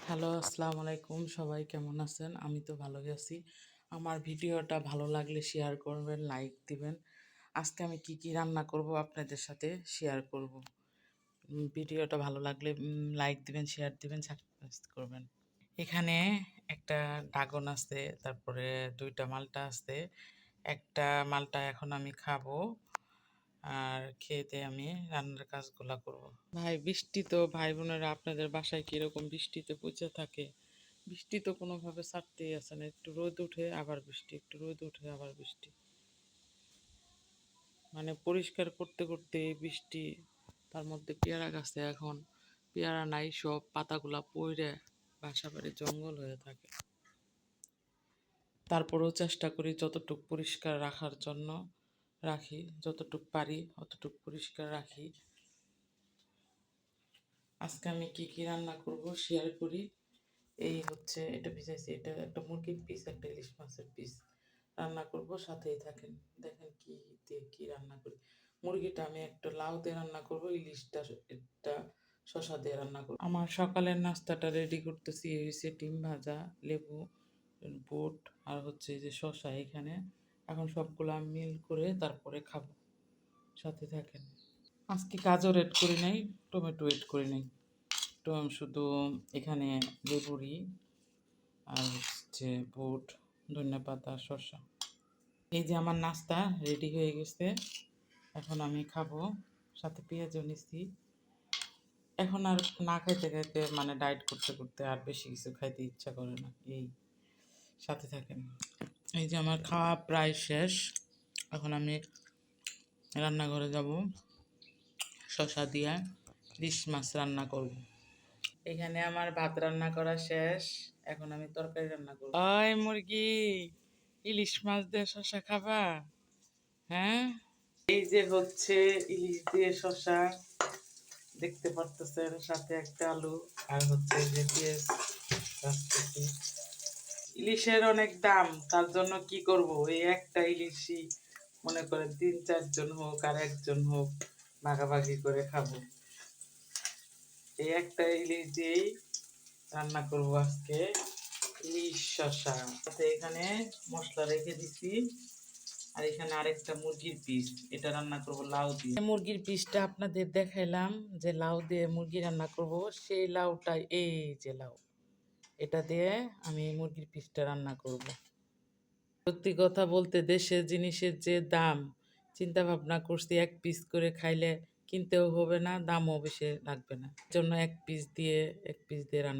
Hello, আসসালামু আলাইকুম। সবাই কেমন আছেন? আমি তো ভালোই আছি। আমার ভিডিওটা ভালো লাগলে শেয়ার করবেন, লাইক দিবেন। আজকে আমি কি কি রান্না করব আপনাদের সাথে শেয়ার করব। ভিডিওটা ভালো লাগলে লাইক দিবেন, শেয়ার দিবেন, সাবস্ক্রাইব করবেন। এখানে একটা ড্রাগন আছে, তারপরে 2টা মালটা আছে। একটা মালটা এখন আমি খাবো, আর খেয়ে আমি রান্নার কাজগুলা করব। ভাই বৃষ্টি তো, ভাই বোনেরা আপনাদের বাসায় কিরকম বৃষ্টিতে পচে থাকে? বৃষ্টি তো কোনোভাবে ছাড়তেই আসে না, একটু রোদ উঠে আবার বৃষ্টি, একটু রোদ উঠে আবার বৃষ্টি, মানে পরিষ্কার করতে করতে বৃষ্টি। তার মধ্যে পেয়ারা গাছে এখন পেয়ারা নাই, সব পাতাগুলা পইড়ে বাসা বাড়ি জঙ্গল হয়ে থাকে। তারপরেও চেষ্টা করি যতটুকু পরিষ্কার রাখার জন্য রাখি, যতটুকু পারি অতটুকু পরিষ্কার রাখি। আজকে আমি কি কি রান্না করব শেয়ার করি। এই হচ্ছে, এটা ভিজাইছি, এটা একটা মুরগির পিস, একটা ইলিশ মাছের পিস রান্না করব, সাথেই থাকেন। দেখেন কি দিয়ে কি রান্না করি। মুরগিটা আমি একটা লাউ দিয়ে রান্না করব, ইলিশটা একটা শসা দিয়ে রান্না করব। আমার সকালের নাস্তাটা রেডি করতেছি। এই হচ্ছে ডিম ভাজা, লেবু, বুট, আর হচ্ছে এই যে শসা এখানে। এখন সবগুলো আমি মিল করে তারপরে খাবো, সাথে থাকেন। আজকে গাজর এড করি নাই, টমেটো এড করি নাই, তো শুধু এখানে লেবুরি আর হচ্ছে বুট, ধনেপাতা, শসা। এই যে আমার নাস্তা রেডি হয়ে গেছে, এখন আমি খাবো। সাথে পেঁয়াজও নিচ্ছি। এখন আর না খাইতে খাইতে, মানে ডায়েট করতে করতে আর বেশি কিছু খাইতে ইচ্ছা করে না। এই সাথে থাকেন। এই যে আমার খাওয়া প্রায় শেষ, এখন আমি রান্নাঘরে যাব, শসা দিয়ে ইলিশ মাছ রান্না করব। এখানে আমার ভাত রান্না করা শেষ, এখন আমি তরকারি রান্না করব। ওই মুরগি, ইলিশ মাছ দিয়ে শসা খাবা? হ্যাঁ, এই যে হচ্ছে ইলিশ দিয়ে শসা, দেখতে পারতেছেন, সাথে একটা আলু, আর হচ্ছে এই যে পেঁয়াজ রাখতেছি। ইলিশের অনেক দাম, তার জন্য কি করব, এই একটা ইলিশই মনে করেন 3-4 জন হোক আর একজন হোক ভাগাভাগি করে খাবো। এই একটা ইলিশ দিয়েই রান্না করবো আজকে ইলিশ শসা। এখানে মশলা রেখে দিছি, আর এখানে আরেকটা মুরগির পিস, এটা রান্না করব লাউ দিয়ে। মুরগির পিসটা আপনাদের দেখাইলাম যে লাউ দিয়ে মুরগি রান্না করব, সেই লাউটা, এই যে লাউ, এটা দিয়ে আমি মুরগির পিসটা রান্না করব। সত্যি কথা বলতে দেশের জিনিসের যে দাম, চিন্তা ভাবনা করছি এক পিস করে খাইলে কিনতেও হবে না, দামও বেশি লাগবে না, জন্য এক পিস দিয়ে রান্না